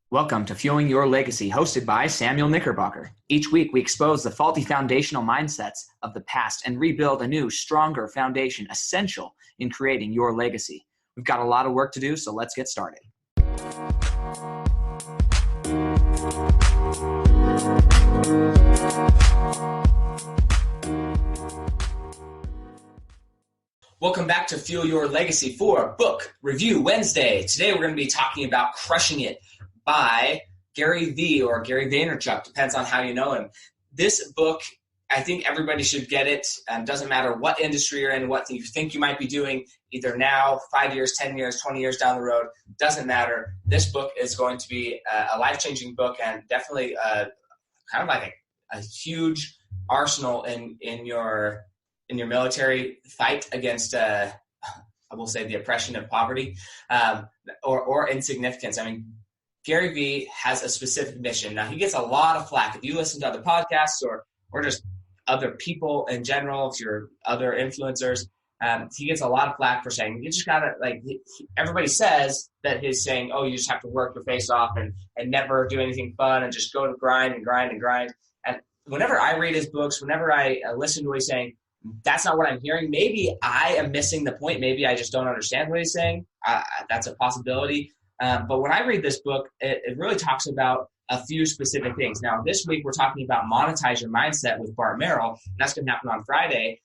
Welcome to Fueling Your Legacy, hosted by Samuel Knickerbocker. Each week, we expose the faulty foundational mindsets of the past and rebuild a new, stronger foundation essential in creating your legacy. We've got a lot of work to do, so let's get started. Welcome back to Fuel Your Legacy for Book Review Wednesday. Today, we're going to be talking about Crushing It by Gary V. or Gary Vaynerchuk, depends on how you know him. This book, I think everybody should get it. Doesn't matter what industry you're in, what you think you might be doing, either now, 5 years, 10 years, 20 years down the road, doesn't matter. This book is going to be a life-changing book and definitely kind of like a huge arsenal in your military fight against, I will say, the oppression of poverty or insignificance. I mean, Gary V has a specific mission. Now, he gets a lot of flack. If you listen to other podcasts or just other people in general, if you're other influencers, he gets a lot of flack for saying, you just got to, everybody says that he's saying, oh, you just have to work your face off and never do anything fun and just go to grind and grind and grind. And whenever I read his books, whenever I listen to what he's saying, that's not what I'm hearing. Maybe I am missing the point. Maybe I just don't understand what he's saying. That's a possibility. But when I read this book, it really talks about a few specific things. Now, this week we're talking about monetize your mindset with Bart Merrell, and that's going to happen on Friday.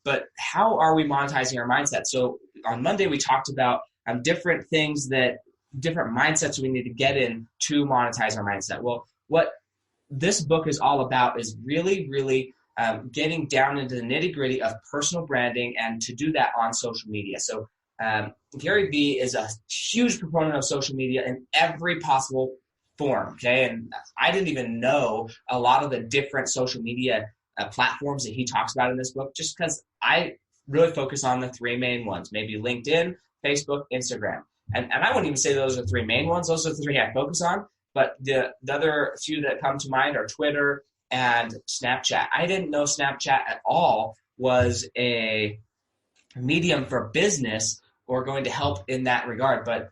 But how are we monetizing our mindset? So on Monday we talked about different mindsets we need to get in to monetize our mindset. Well, what this book is all about is really, really getting down into the nitty-gritty of personal branding, and to do that on social media. So Gary V is a huge proponent of social media in every possible form, okay? And I didn't even know a lot of the different social media platforms that he talks about in this book, just because I really focus on the three main ones, maybe LinkedIn, Facebook, Instagram. And I wouldn't even say those are the three main ones. Those are the three I focus on. But the other few that come to mind are Twitter and Snapchat. I didn't know Snapchat at all was a medium for business or going to help in that regard. But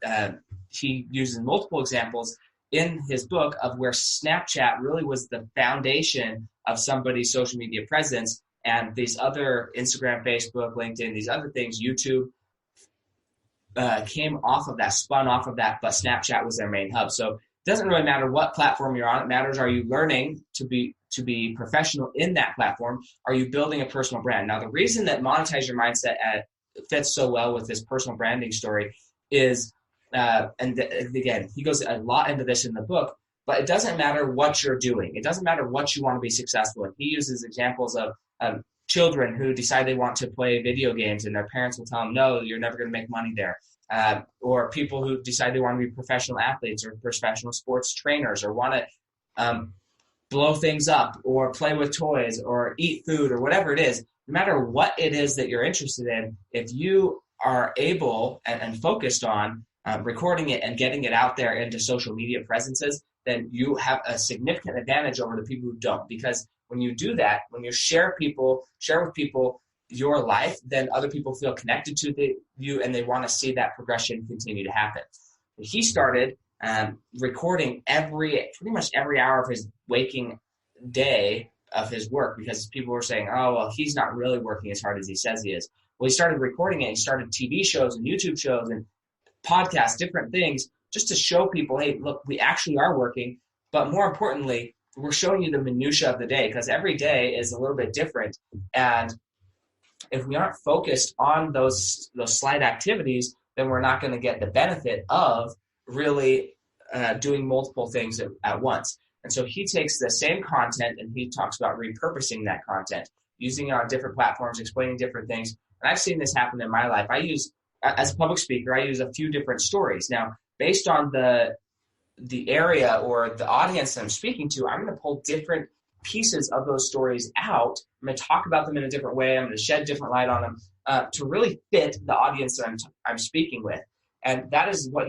he uses multiple examples in his book of where Snapchat really was the foundation of somebody's social media presence, and these other Instagram, Facebook, LinkedIn, these other things, YouTube, came off of that, spun off of that, but Snapchat was their main hub. So it doesn't really matter what platform you're on. It matters, are you learning to be professional in that platform? Are you building a personal brand? Now, the reason that monetize your mindset fits so well with this personal branding story is, again, he goes a lot into this in the book, but it doesn't matter what you're doing. It doesn't matter what you want to be successful in. He uses examples of children who decide they want to play video games and their parents will tell them, no, you're never going to make money there. Or people who decide they want to be professional athletes or professional sports trainers, or want to blow things up or play with toys or eat food or whatever it is. No matter what it is that you're interested in, if you are able and focused on recording it and getting it out there into social media presences, then you have a significant advantage over the people who don't. Because when you do that, when you share with people your life, then other people feel connected to you and they want to see that progression continue to happen. He started recording pretty much every hour of his waking day of his work, because people were saying, oh, well, he's not really working as hard as he says he is. Well, he started recording it. He started TV shows and YouTube shows and podcasts, different things, just to show people, hey, look, we actually are working. But more importantly, we're showing you the minutia of the day, because every day is a little bit different. And if we aren't focused on those slight activities, then we're not going to get the benefit of really doing multiple things at once. And so he takes the same content and he talks about repurposing that content, using it on different platforms, explaining different things. And I've seen this happen in my life. As a public speaker, I use a few different stories. Now, based on the area or the audience that I'm speaking to, I'm going to pull different pieces of those stories out. I'm going to talk about them in a different way. I'm going to shed different light on them to really fit the audience that I'm speaking with. And that is what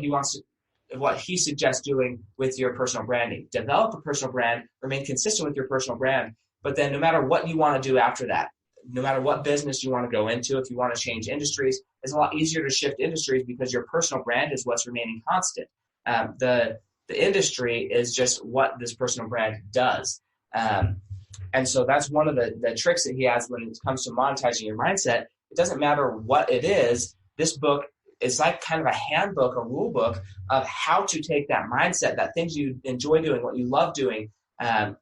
he suggests doing with your personal branding. Develop a personal brand, remain consistent with your personal brand, but then no matter what you want to do after that, no matter what business you want to go into, if you want to change industries, it's a lot easier to shift industries because your personal brand is what's remaining constant. The The industry is just what this personal brand does. And so that's one of the tricks that he has when it comes to monetizing your mindset. It doesn't matter what it is. This book is like kind of a handbook, a rule book of how to take that mindset, that things you enjoy doing, what you love doing, and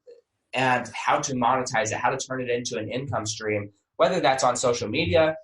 how to monetize it, how to turn it into an income stream, whether that's on social media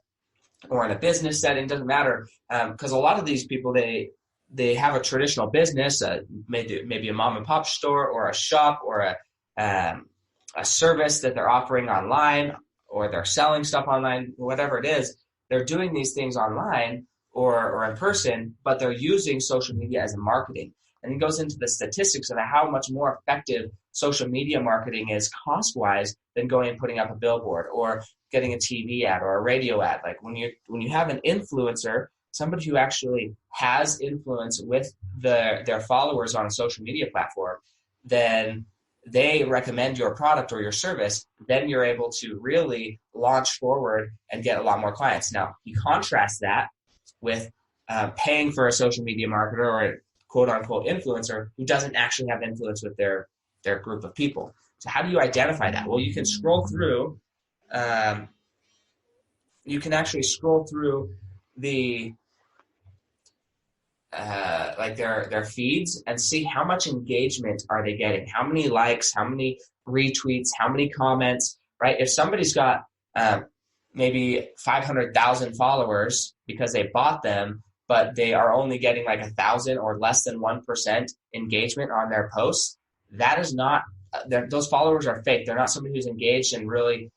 or in a business setting, doesn't matter. Because a lot of these people, they have a traditional business, maybe a mom and pop store or a shop or a service that they're offering online, or they're selling stuff online, whatever it is. They're doing these things online or in person, but they're using social media as a marketing. And he goes into the statistics of how much more effective social media marketing is cost-wise than going and putting up a billboard or getting a TV ad or a radio ad. Like when you have an influencer, somebody who actually has influence with their followers on a social media platform, then they recommend your product or your service, then you're able to really launch forward and get a lot more clients. Now, you contrast that with paying for a social media marketer or a quote-unquote influencer who doesn't actually have influence with their group of people. So how do you identify that? Well, you can scroll through. You can actually scroll through the like their feeds and see how much engagement are they getting, how many likes, how many retweets, how many comments, right? If somebody's got maybe 500,000 followers because they bought them, but they are only getting like 1,000 or less than 1% engagement on their posts, that is not, those followers are fake. They're not somebody who's engaged and really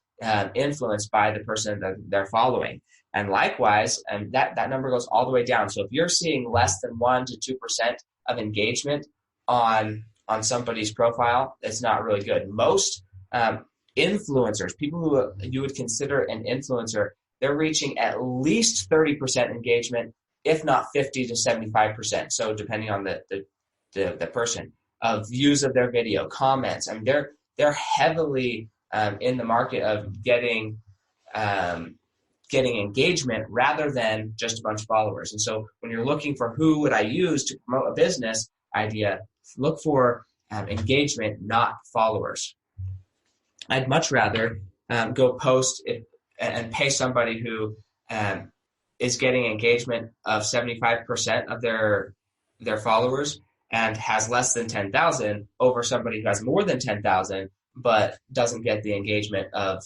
influenced by the person that they're following. And likewise, and that number goes all the way down. So if you're seeing less than 1 to 2% of engagement on somebody's profile, it's not really good. Most influencers, people who you would consider an influencer, they're reaching at least 30% engagement, if not 50 to 75%. So depending on the person, of views of their video, comments. I mean, they're heavily in the market of getting engagement rather than just a bunch of followers. And so when you're looking for who would I use to promote a business idea, look for engagement, not followers. I'd much rather go post and pay somebody who is getting engagement of 75% of their followers and has less than 10,000 over somebody who has more than 10,000 but doesn't get the engagement of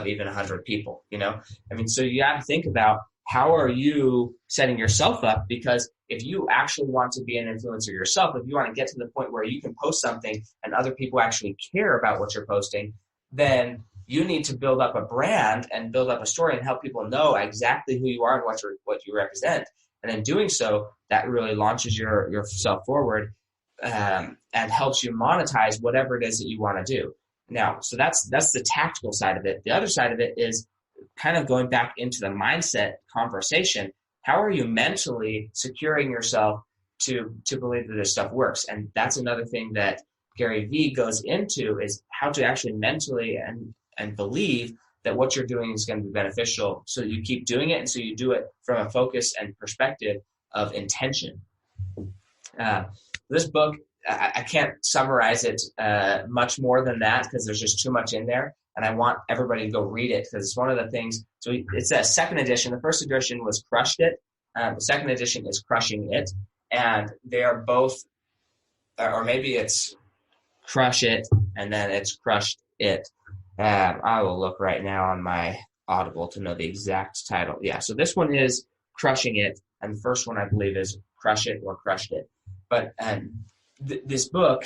even 100 people, you know? I mean, so you have to think about how are you setting yourself up, because if you actually want to be an influencer yourself, if you want to get to the point where you can post something and other people actually care about what you're posting, then you need to build up a brand and build up a story and help people know exactly who you are and what you represent. And in doing so, that really launches yourself forward and helps you monetize whatever it is that you want to do. Now, so that's the tactical side of it. The other side of it is kind of going back into the mindset conversation. How are you mentally securing yourself to believe that this stuff works? And that's another thing that Gary Vee goes into, is how to actually mentally and believe that what you're doing is going to be beneficial, so you keep doing it, and so you do it from a focus and perspective of intention. This book, I can't summarize it much more than that because there's just too much in there, and I want everybody to go read it because it's one of the things. So it's a second edition. The first edition was Crushed It. The second edition is Crushing It, and they are both, or maybe it's Crush It and then it's Crushed It. I will look right now on my Audible to know the exact title. Yeah, so this one is Crushing It, and the first one I believe is Crush It or Crushed It. But this book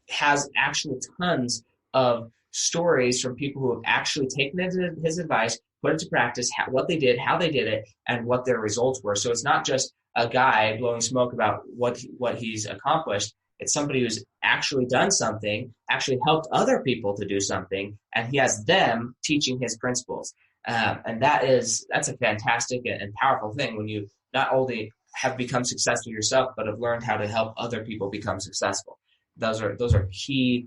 has actually tons of stories from people who have actually taken his advice, put it to practice, what they did, how they did it, and what their results were. So it's not just a guy blowing smoke about what he's accomplished. It's somebody who's actually done something, actually helped other people to do something, and he has them teaching his principles. And that's a fantastic and powerful thing when you not only have become successful yourself, but have learned how to help other people become successful. Those are key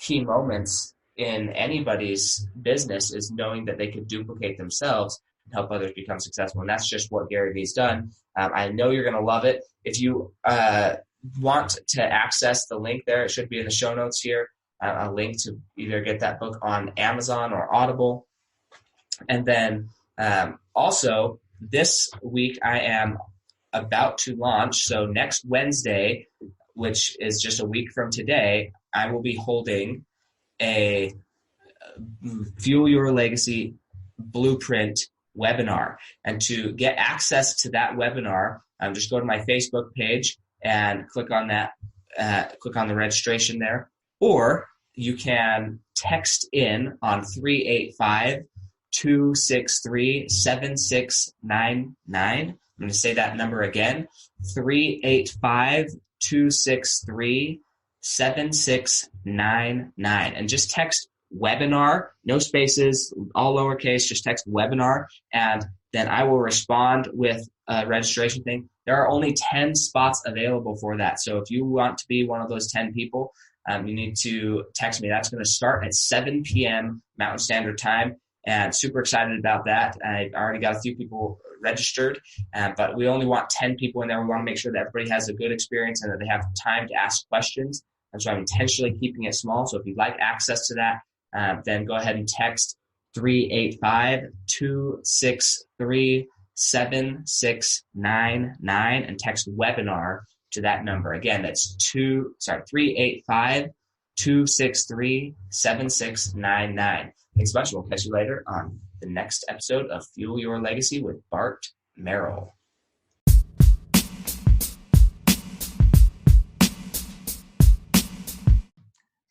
moments in anybody's business, is knowing that they could duplicate themselves and help others become successful. And that's just what Gary Vee's done. I know you're going to love it. If you want to access the link there, it should be in the show notes here, a link to either get that book on Amazon or Audible. And then also this week I am about to launch. So next Wednesday, which is just a week from today, I will be holding a Fuel Your Legacy Blueprint webinar. And to get access to that webinar, just go to my Facebook page and click on that, click on the registration there. Or you can text in on 385-263-7699. I'm going to say that number again, 385-263-7699. And just text webinar, no spaces, all lowercase, just text webinar, and then I will respond with a registration thing. There are only 10 spots available for that. So if you want to be one of those 10 people, you need to text me. That's going to start at 7 p.m. Mountain Standard Time, and super excited about that. I've already got a few people registered, but we only want 10 people in there. We want to make sure that everybody has a good experience and that they have time to ask questions. And so I'm intentionally keeping it small. So if you'd like access to that, then go ahead and text 385-263-7699 and text webinar to that number. Again, that's 385-263-7699. Thanks a bunch. We'll catch you later on the next episode of Fuel Your Legacy with Bart Merrell.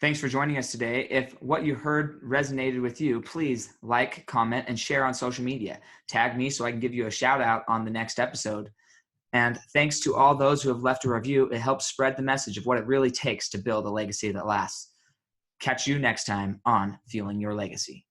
Thanks for joining us today. If what you heard resonated with you, please like, comment, and share on social media. Tag me so I can give you a shout out on the next episode. And thanks to all those who have left a review. It helps spread the message of what it really takes to build a legacy that lasts. Catch you next time on Fueling Your Legacy.